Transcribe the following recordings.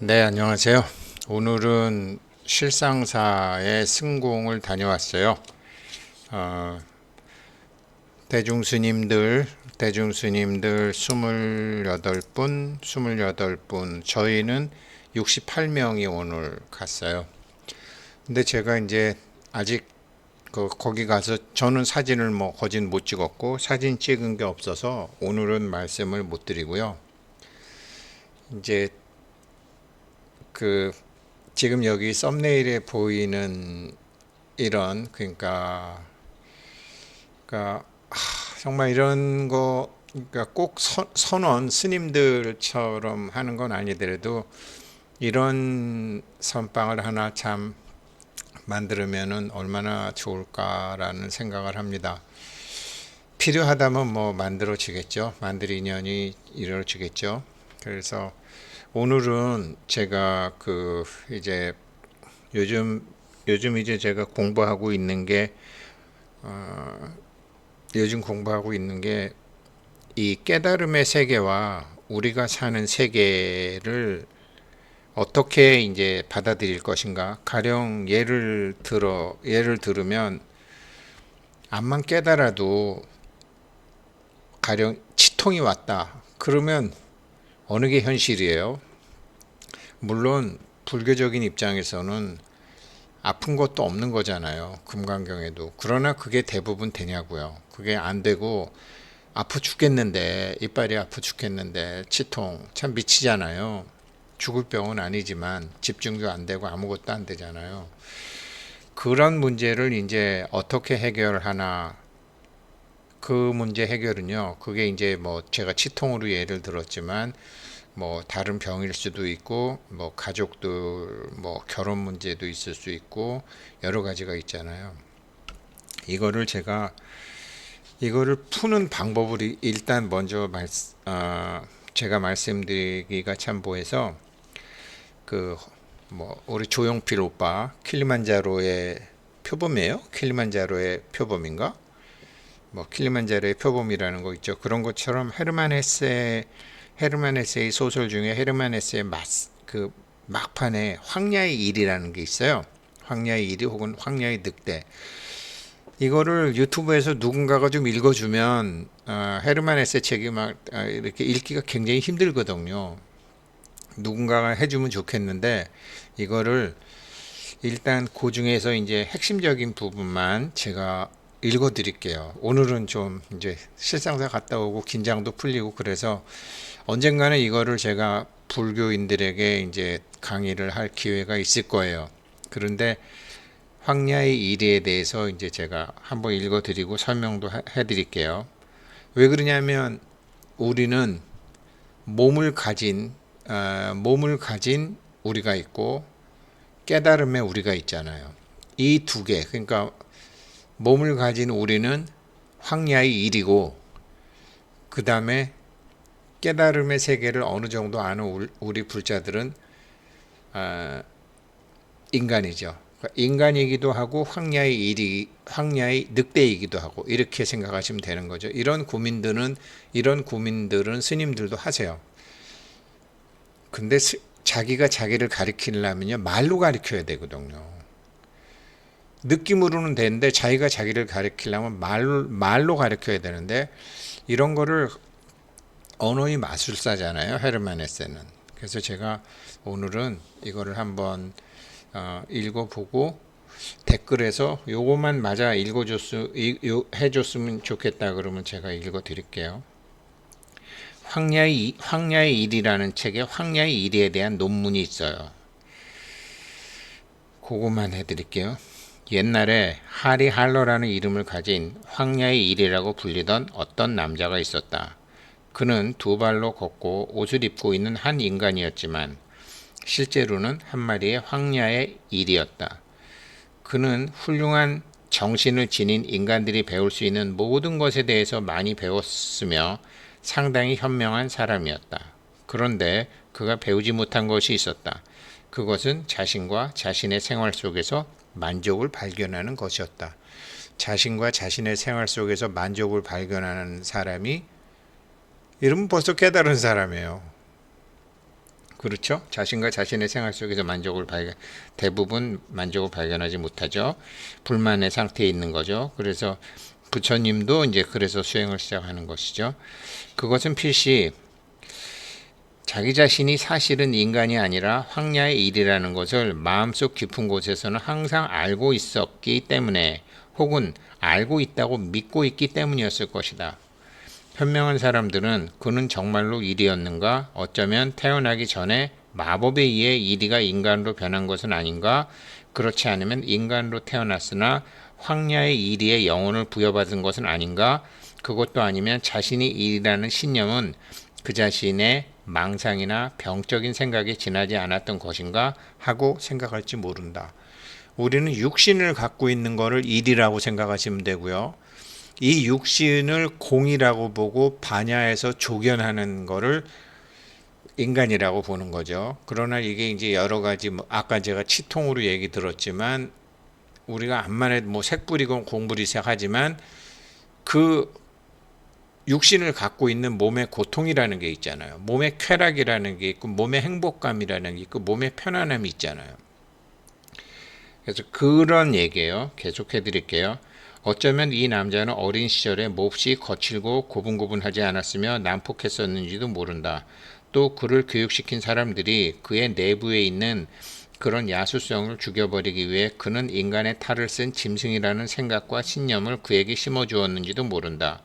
네, 안녕하세요. 오늘은 실상사의 승공을 다녀왔어요. 어, 대중스님들 28분, 저희는 68명이 오늘 갔어요. 근데 제가 이제 아직 거기 가서 저는 사진을 거진 못 찍었고 사진 찍은 게 없어서 오늘은 말씀을 못 드리고요. 이제 그 지금 여기 썸네일에 보이는 이런 그러니까 정말 이런 거 그러니까 꼭 선원 스님들처럼 하는 건 아니더라도 이런 선방을 하나 참 만들면은 얼마나 좋을까라는 생각을 합니다. 필요하다면 만들어지겠죠. 만들 인연이 이루어지겠죠. 그래서 오늘은 제가 이제 요즘 이제 제가 공부하고 있는 게 요즘 공부하고 있는 게 이 깨달음의 세계와 우리가 사는 세계를 어떻게 이제 받아들일 것인가. 가령 예를 들으면 암만 깨달아도 가령 치통이 왔다. 그러면 어느 게 현실이에요? 물론 불교적인 입장에서는 아픈 것도 없는 거잖아요. 금강경에도. 그러나 그게 대부분 되냐고요. 그게 안 되고 아파 죽겠는데 이빨이 아파 죽겠는데 치통 참 미치잖아요. 죽을 병은 아니지만 집중도 안 되고 아무것도 안 되잖아요. 그런 문제를 이제 어떻게 해결하나. 그 문제 해결은요. 그게 이제 제가 치통으로 예를 들었지만 다른 병일 수도 있고 가족들 결혼 문제도 있을 수 있고 여러 가지가 있잖아요. 이거를 이거를 푸는 방법을 일단 먼저 제가 말씀드리기가 참 뭐해서 우리 조용필 오빠 킬리만자로의 표범이에요? 킬리만자로의 표범인가? 킬리만자로의 표범이라는 거 있죠. 그런 것처럼 헤르만 헤세의 소설 중에 헤르만 헤세의 막판에 황야의 일이라는 게 있어요. 황야의 일이 혹은 황야의 늑대. 이거를 유튜브에서 누군가가 좀 읽어주면 헤르만 헤세 책이 이렇게 읽기가 굉장히 힘들거든요. 누군가가 해주면 좋겠는데 이거를 일단 그 중에서 이제 핵심적인 부분만 제가 읽어드릴게요. 오늘은 좀 이제 실상사 갔다 오고 긴장도 풀리고 그래서 언젠가는 이거를 제가 불교인들에게 이제 강의를 할 기회가 있을 거예요. 그런데 황야의 일에 대해서 이제 제가 한번 읽어드리고 설명도 해드릴게요. 왜 그러냐면 우리는 몸을 가진 몸을 가진 우리가 있고 깨달음의 우리가 있잖아요. 이 두 개, 그러니까 몸을 가진 우리는 황야의 일이고 그 다음에 깨달음의 세계를 어느 정도 아는 우리 불자들은 인간이죠. 인간이기도 하고 황야의 늑대이기도 하고 이렇게 생각하시면 되는 거죠. 이런 고민들은 스님들도 하세요. 근데 자기가 자기를 가리키려면요 말로 가리켜야 되거든요. 느낌으로는 되는데 자기가 자기를 가리키려면 말로 가리켜야 되는데 이런 거를 언어의 마술사잖아요. 헤르만 헤세는. 그래서 제가 오늘은 이거를 한번 읽어보고 댓글에서 요것만 맞아 해줬으면 좋겠다 그러면 제가 읽어드릴게요. 황야의 일이라는 책에 황야의 일에 대한 논문이 있어요. 그것만 해드릴게요. 옛날에 하리 할러라는 이름을 가진 황야의 일이라고 불리던 어떤 남자가 있었다. 그는 두 발로 걷고 옷을 입고 있는 한 인간이었지만 실제로는 한 마리의 황야의 일이었다. 그는 훌륭한 정신을 지닌 인간들이 배울 수 있는 모든 것에 대해서 많이 배웠으며 상당히 현명한 사람이었다. 그런데 그가 배우지 못한 것이 있었다. 그것은 자신과 자신의 생활 속에서 만족을 발견하는 것이었다. 자신과 자신의 생활 속에서 만족을 발견하는 사람이 이러면 벌써 깨달은 사람이에요. 그렇죠? 자신과 자신의 생활 속에서 대부분 만족을 발견하지 못하죠. 불만의 상태에 있는 거죠. 그래서 부처님도 이제 그래서 수행을 시작하는 것이죠. 그것은 필시 자기 자신이 사실은 인간이 아니라 황야의 일이라는 것을 마음속 깊은 곳에서는 항상 알고 있었기 때문에, 혹은 알고 있다고 믿고 있기 때문이었을 것이다. 현명한 사람들은 그는 정말로 일이었는가? 어쩌면 태어나기 전에 마법에 의해 이리가 인간으로 변한 것은 아닌가? 그렇지 않으면 인간으로 태어났으나 황야의 이리에 영혼을 부여받은 것은 아닌가? 그것도 아니면 자신이 일이라는 신념은 그 자신의 망상이나 병적인 생각에 지나지 않았던 것인가 하고 생각할지 모른다. 우리는 육신을 갖고 있는 것을 일이라고 생각하시면 되고요. 이 육신을 공이라고 보고 반야에서 조견하는 것을 인간이라고 보는 거죠. 그러나 이게 이제 여러 가지 아까 제가 치통으로 얘기 들었지만 우리가 암만에 색 부리고 공부를 시작하지만 그 육신을 갖고 있는 몸의 고통이라는 게 있잖아요. 몸의 쾌락이라는 게 있고 몸의 행복감이라는 게 있고 몸의 편안함이 있잖아요. 그래서 그런 얘기예요. 계속해 드릴게요. 어쩌면 이 남자는 어린 시절에 몹시 거칠고 고분고분하지 않았으며 난폭했었는지도 모른다. 또 그를 교육시킨 사람들이 그의 내부에 있는 그런 야수성을 죽여버리기 위해 그는 인간의 탈을 쓴 짐승이라는 생각과 신념을 그에게 심어주었는지도 모른다.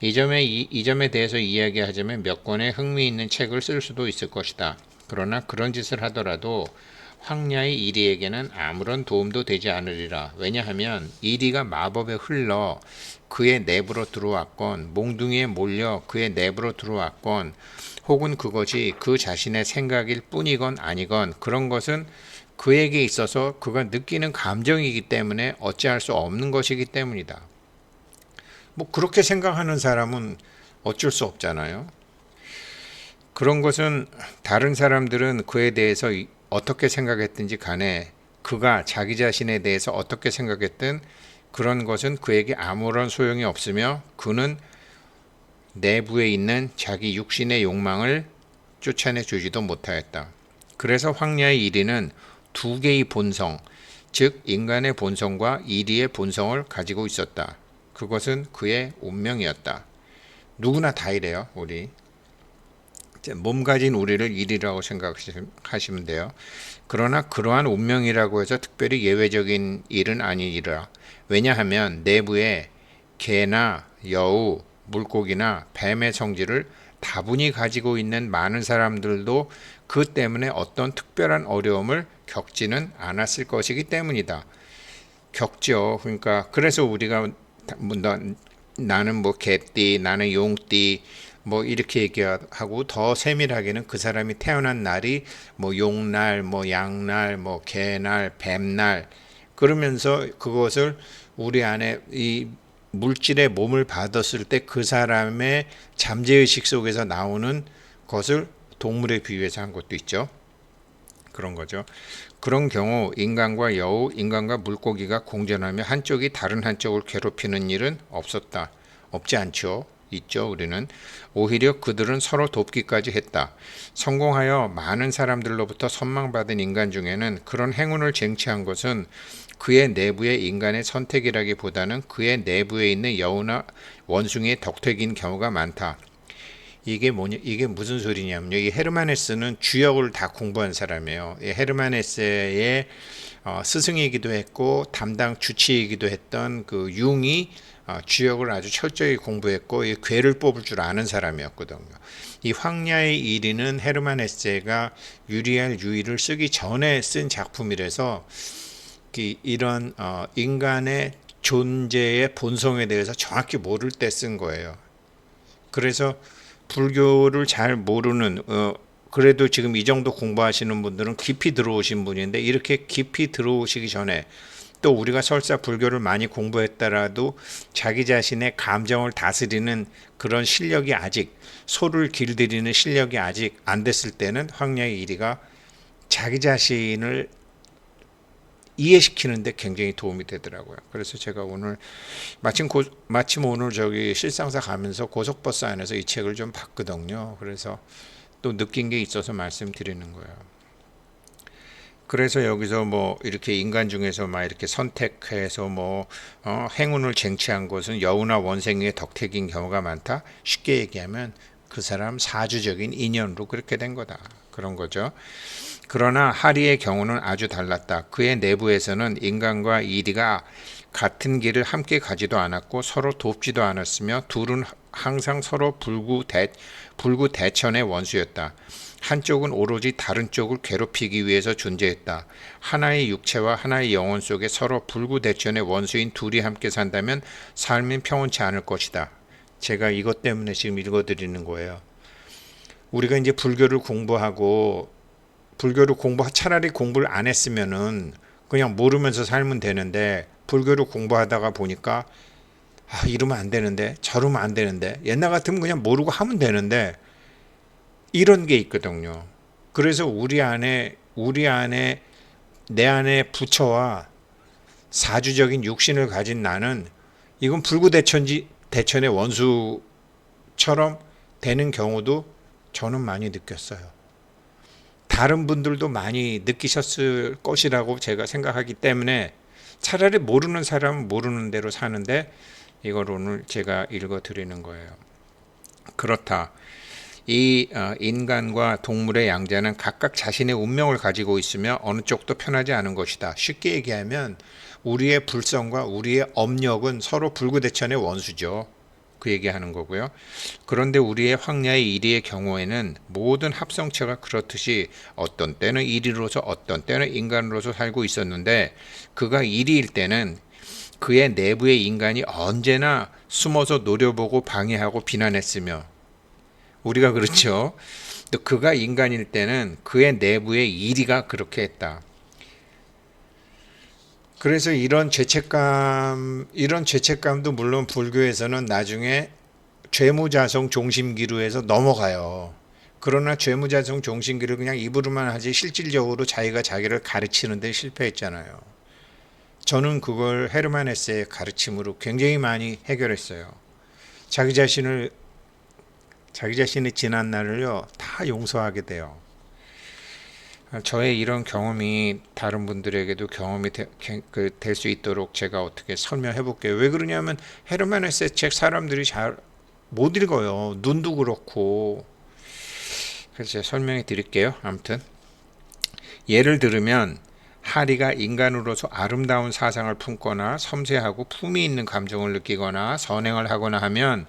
이 점에 대해서 이야기하자면 몇 권의 흥미있는 책을 쓸 수도 있을 것이다. 그러나 그런 짓을 하더라도 황야의 이리에게는 아무런 도움도 되지 않으리라. 왜냐하면 이리가 마법에 흘러 그의 내부로 들어왔건, 몽둥이에 몰려 그의 내부로 들어왔건, 혹은 그것이 그 자신의 생각일 뿐이건 아니건, 그런 것은 그에게 있어서 그가 느끼는 감정이기 때문에 어찌할 수 없는 것이기 때문이다. 그렇게 생각하는 사람은 어쩔 수 없잖아요. 그런 것은 다른 사람들은 그에 대해서 어떻게 생각했든지 간에 그가 자기 자신에 대해서 어떻게 생각했든 그런 것은 그에게 아무런 소용이 없으며 그는 내부에 있는 자기 육신의 욕망을 쫓아내 주지도 못하였다. 그래서 황야의 이리는 두 개의 본성, 즉 인간의 본성과 이리의 본성을 가지고 있었다. 그것은 그의 운명이었다. 누구나 다 이래요. 우리 몸 가진 우리를 일이라고 생각하시면 돼요. 그러나 그러한 운명이라고 해서 특별히 예외적인 일은 아니라, 왜냐하면 내부에 개나 여우, 물고기나 뱀의 성질을 다분히 가지고 있는 많은 사람들도 그 때문에 어떤 특별한 어려움을 겪지는 않았을 것이기 때문이다. 겪죠. 그러니까 그래서 우리가 나는 개띠, 나는 용띠 이렇게 얘기하고, 더 세밀하게는 그 사람이 태어난 날이 용날, 양날, 개날, 뱀날, 그러면서 그것을 우리 안에 이 물질의 몸을 받았을 때 그 사람의 잠재의식 속에서 나오는 것을 동물에 비유해서 한 것도 있죠. 그런 거죠. 그런 경우 인간과 여우, 인간과 물고기가 공존하며 한쪽이 다른 한쪽을 괴롭히는 일은 없지 않죠. 있죠. 우리는 오히려 그들은 서로 돕기까지 했다. 성공하여 많은 사람들로부터 선망받은 인간 중에는 그런 행운을 쟁취한 것은 그의 내부의 인간의 선택이라기보다는 그의 내부에 있는 여우나 원숭이의 덕택인 경우가 많다. 이게 무슨 소리냐면요. 이 헤르만 헤세는 주역을 다 공부한 사람이에요. 이 헤르만 헤세의 스승이기도 했고 담당 주치이기도 했던 그 융이 주역을 아주 철저히 공부했고 이 괴를 뽑을 줄 아는 사람이었거든요. 이 황야의 일위는 헤르만 헤세가 유리알 유의를 쓰기 전에 쓴 작품이라서 이런 인간의 존재의 본성에 대해서 정확히 모를 때 쓴 거예요. 그래서 불교를 잘 모르는 그래도 지금 이 정도 공부하시는 분들은 깊이 들어오신 분인데, 이렇게 깊이 들어오시기 전에 또 우리가 설사 불교를 많이 공부했더라도 자기 자신의 감정을 다스리는 그런 실력이 아직, 소를 길들이는 실력이 아직 안 됐을 때는 황야의 일위가 자기 자신을 이해시키는데 굉장히 도움이 되더라고요. 그래서 제가 오늘 마침 오늘 저기 실상사 가면서 고속버스 안에서 이 책을 좀 봤거든요. 그래서 또 느낀 게 있어서 말씀드리는 거예요. 그래서 여기서 뭐 이렇게 인간 중에서 막 이렇게 선택해서 뭐 행운을 쟁취한 것은 여우나 원생의 덕택인 경우가 많다. 쉽게 얘기하면 그 사람 사주적인 인연으로 그렇게 된 거다. 그런 거죠. 그러나 하리의 경우는 아주 달랐다. 그의 내부에서는 인간과 이리가 같은 길을 함께 가지도 않았고 서로 돕지도 않았으며 둘은 항상 서로 불구대천의 원수였다. 한쪽은 오로지 다른 쪽을 괴롭히기 위해서 존재했다. 하나의 육체와 하나의 영혼 속에 서로 불구대천의 원수인 둘이 함께 산다면 삶은 평온치 않을 것이다. 제가 이것 때문에 지금 읽어드리는 거예요. 우리가 이제 불교를 차라리 공부를 안 했으면은 그냥 모르면서 살면 되는데, 불교를 공부하다가 보니까 이러면 안 되는데, 저러면 안 되는데, 옛날 같으면 그냥 모르고 하면 되는데, 이런 게 있거든요. 그래서 내 안에 부처와 사주적인 육신을 가진 나는 이건 대천의 원수처럼 되는 경우도 저는 많이 느꼈어요. 다른 분들도 많이 느끼셨을 것이라고 제가 생각하기 때문에 차라리 모르는 사람은 모르는 대로 사는데, 이걸 오늘 제가 읽어 드리는 거예요. 그렇다. 이 인간과 동물의 양자는 각각 자신의 운명을 가지고 있으며 어느 쪽도 편하지 않은 것이다. 쉽게 얘기하면 우리의 불성과 우리의 업력은 서로 불구대천의 원수죠. 그 얘기하는 거고요. 그런데 우리의 황야의 이리의 경우에는 모든 합성체가 그렇듯이 어떤 때는 이리로서 어떤 때는 인간으로서 살고 있었는데, 그가 이리일 때는 그의 내부의 인간이 언제나 숨어서 노려보고 방해하고 비난했으며, 우리가 그렇죠. 또 그가 인간일 때는 그의 내부의 이리가 그렇게 했다. 그래서 이런 죄책감도 물론 불교에서는 나중에 죄무자성 종심기루에서 넘어가요. 그러나 죄무자성 종심기를 그냥 입으로만 하지 실질적으로 자기가 자기를 가르치는 데 실패했잖아요. 저는 그걸 헤르만 헤세의 가르침으로 굉장히 많이 해결했어요. 자기 자신의 지난 날을요 다 용서하게 돼요. 저의 이런 경험이 다른 분들에게도 경험이 될 수 있도록 제가 어떻게 설명해 볼게요. 왜 그러냐면 헤르만 헤세 책 사람들이 잘 못 읽어요. 눈도 그렇고. 그래서 제가 설명해 드릴게요. 아무튼 예를 들으면 하리가 인간으로서 아름다운 사상을 품거나 섬세하고 품위 있는 감정을 느끼거나 선행을 하거나 하면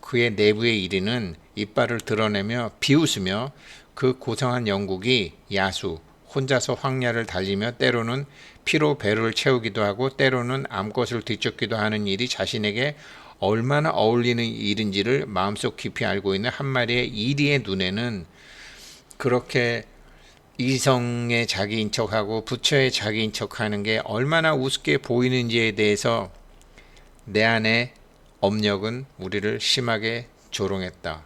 그의 내부의 이리는 이빨을 드러내며 비웃으며 그 고상한 영국이 야수, 혼자서 황야를 달리며 때로는 피로 배를 채우기도 하고 때로는 암것을 뒤쫓기도 하는 일이 자신에게 얼마나 어울리는 일인지를 마음속 깊이 알고 있는 한 마리의 이리의 눈에는 그렇게 이성의 자기인 척하고 부처의 자기인 척하는 게 얼마나 우습게 보이는지에 대해서 내 안의 업력은 우리를 심하게 조롱했다.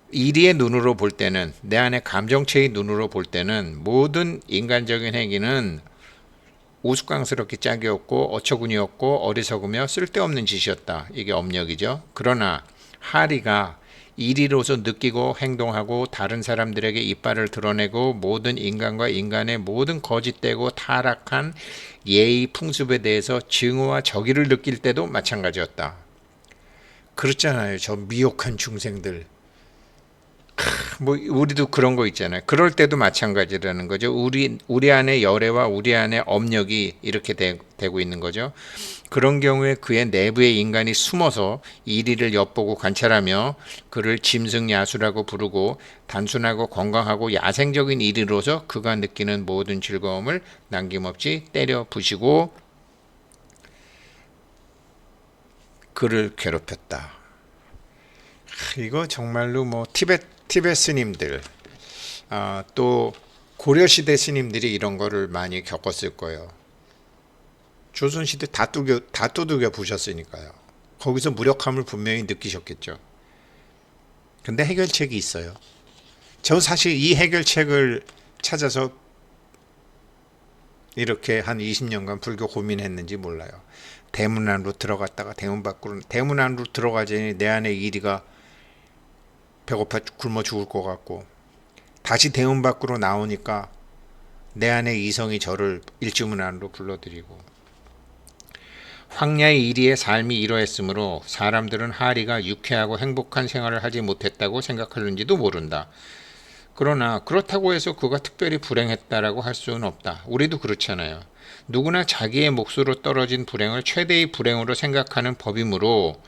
이리의 눈으로 볼 때는, 내 안의 감정체의 눈으로 볼 때는 모든 인간적인 행위는 우스꽝스럽게 짝이 없고 어처구니 없고 어리석으며 쓸데없는 짓이었다. 이게 업력이죠. 그러나 하리가 이리로서 느끼고 행동하고 다른 사람들에게 이빨을 드러내고 모든 인간과 인간의 모든 거짓되고 타락한 예의 풍습에 대해서 증오와 적의를 느낄 때도 마찬가지였다. 그렇잖아요. 저 미혹한 중생들. 뭐 우리도 그런 거 있잖아요. 그럴 때도 마찬가지라는 거죠. 우리 안에 열애와 우리 안에 업력이 이렇게 되고 있는 거죠. 그런 경우에 그의 내부의 인간이 숨어서 이리를 엿보고 관찰하며 그를 짐승야수라고 부르고 단순하고 건강하고 야생적인 이리로서 그가 느끼는 모든 즐거움을 남김없이 때려 부시고 그를 괴롭혔다. 이거 정말로 뭐 티베트 스님들, 또 고려시대 스님들이 이런 거를 많이 겪었을 거예요. 조선시대 다 두들겨 보셨으니까요. 거기서 무력함을 분명히 느끼셨겠죠. 근데 해결책이 있어요. 저 사실 이 해결책을 찾아서 이렇게 한 20년간 불교 고민했는지 몰라요. 대문 안으로 들어갔다가 대문 안으로 들어가자니 내 안에 이리가 배고파 굶어 죽을 것 같고 다시 대문 밖으로 나오니까 내 안의 이성이 저를 일주문 안으로 불러들이고 황야의 이리의 삶이 이러했으므로 사람들은 하리가 유쾌하고 행복한 생활을 하지 못했다고 생각하는지도 모른다. 그러나 그렇다고 해서 그가 특별히 불행했다라고 할 수는 없다. 우리도 그렇잖아요. 누구나 자기의 몫으로 떨어진 불행을 최대의 불행으로 생각하는 법이므로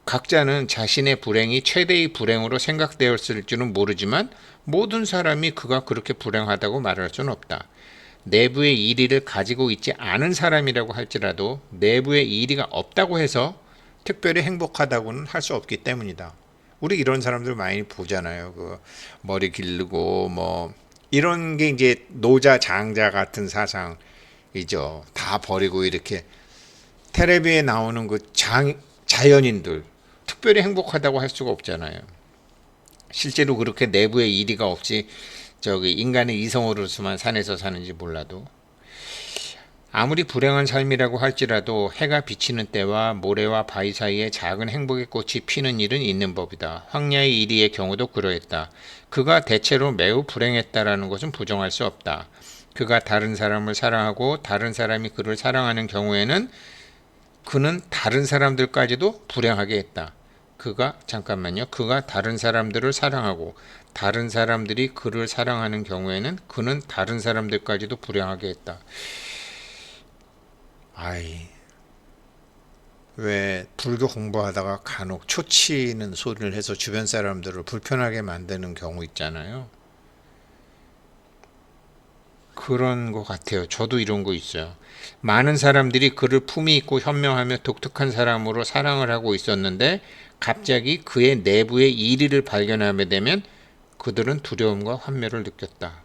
각자는 자신의 불행이 최대의 불행으로 생각되었을 줄은 모르지만 모든 사람이 그가 그렇게 불행하다고 말할 수는 없다. 내부의 이의를 가지고 있지 않은 사람이라고 할지라도 내부의 이의가 없다고 해서 특별히 행복하다고는 할 수 없기 때문이다. 우리 이런 사람들 많이 보잖아요. 그 머리 기르고 뭐 이런 게 이제 노자 장자 같은 사상이죠. 다 버리고 이렇게 텔레비에 나오는 그 자연인들 특별히 행복하다고 할 수가 없잖아요. 실제로 그렇게 내부에 이리가 없이 저기 인간의 이성으로서만 산에서 사는지 몰라도 아무리 불행한 삶이라고 할지라도 해가 비치는 때와 모래와 바위 사이에 작은 행복의 꽃이 피는 일은 있는 법이다. 황야의 이리의 경우도 그러했다. 그가 대체로 매우 불행했다라는 것은 부정할 수 없다. 그가 다른 사람을 사랑하고 다른 사람이 그를 사랑하는 경우에는 그는 다른 사람들까지도 불행하게 했다. 그가 다른 사람들을 사랑하고 다른 사람들이 그를 사랑하는 경우에는 그는 다른 사람들까지도 불행하게 했다. 아이, 왜 불교 공부하다가 간혹 초치는 소리를 해서 주변 사람들을 불편하게 만드는 경우 있잖아요. 그런 것 같아요. 저도 이런 거 있어요. 많은 사람들이 그를 품위 있고 현명하며 독특한 사람으로 사랑을 하고 있었는데 갑자기 그의 내부의 이리를 발견하게 되면 그들은 두려움과 환멸을 느꼈다.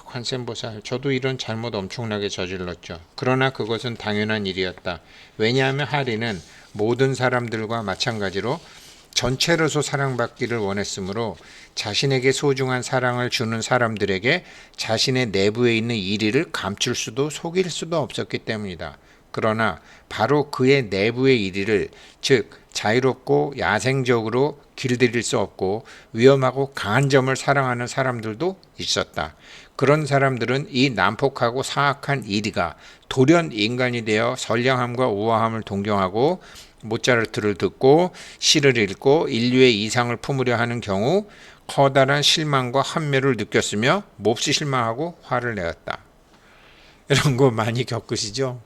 관세음보살, 저도 이런 잘못 엄청나게 저질렀죠. 그러나 그것은 당연한 일이었다. 왜냐하면 하리는 모든 사람들과 마찬가지로 전체로서 사랑받기를 원했으므로 자신에게 소중한 사랑을 주는 사람들에게 자신의 내부에 있는 이리를 감출 수도 속일 수도 없었기 때문이다. 그러나 바로 그의 내부의 이리를, 즉 자유롭고 야생적으로 길들일 수 없고 위험하고 강한 점을 사랑하는 사람들도 있었다. 그런 사람들은 이 난폭하고 사악한 이리가 돌연 인간이 되어 선량함과 우아함을 동경하고 모차르트를 듣고 시를 읽고 인류의 이상을 품으려 하는 경우 커다란 실망과 환멸을 느꼈으며 몹시 실망하고 화를 내었다. 이런 거 많이 겪으시죠?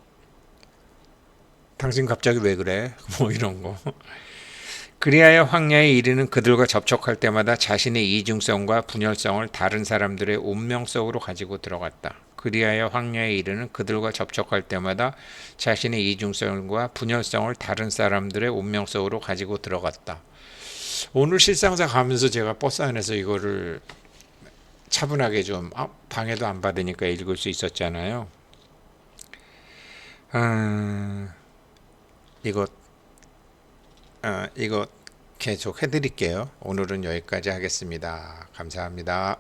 당신 갑자기 왜 그래? 뭐 이런 거. 그리하여 황야에 이르는 그들과 접촉할 때마다 자신의 이중성과 분열성을 다른 사람들의 운명성으로 가지고 들어갔다. 그리하여 황야에 이르는 그들과 접촉할 때마다 자신의 이중성과 분열성을 다른 사람들의 운명성으로 가지고 들어갔다. 오늘 실상사 가면서 제가 버스 안에서 이거를 차분하게 좀 방해도 안 받으니까 읽을 수 있었잖아요. 이거 계속 해드릴게요. 오늘은 여기까지 하겠습니다. 감사합니다.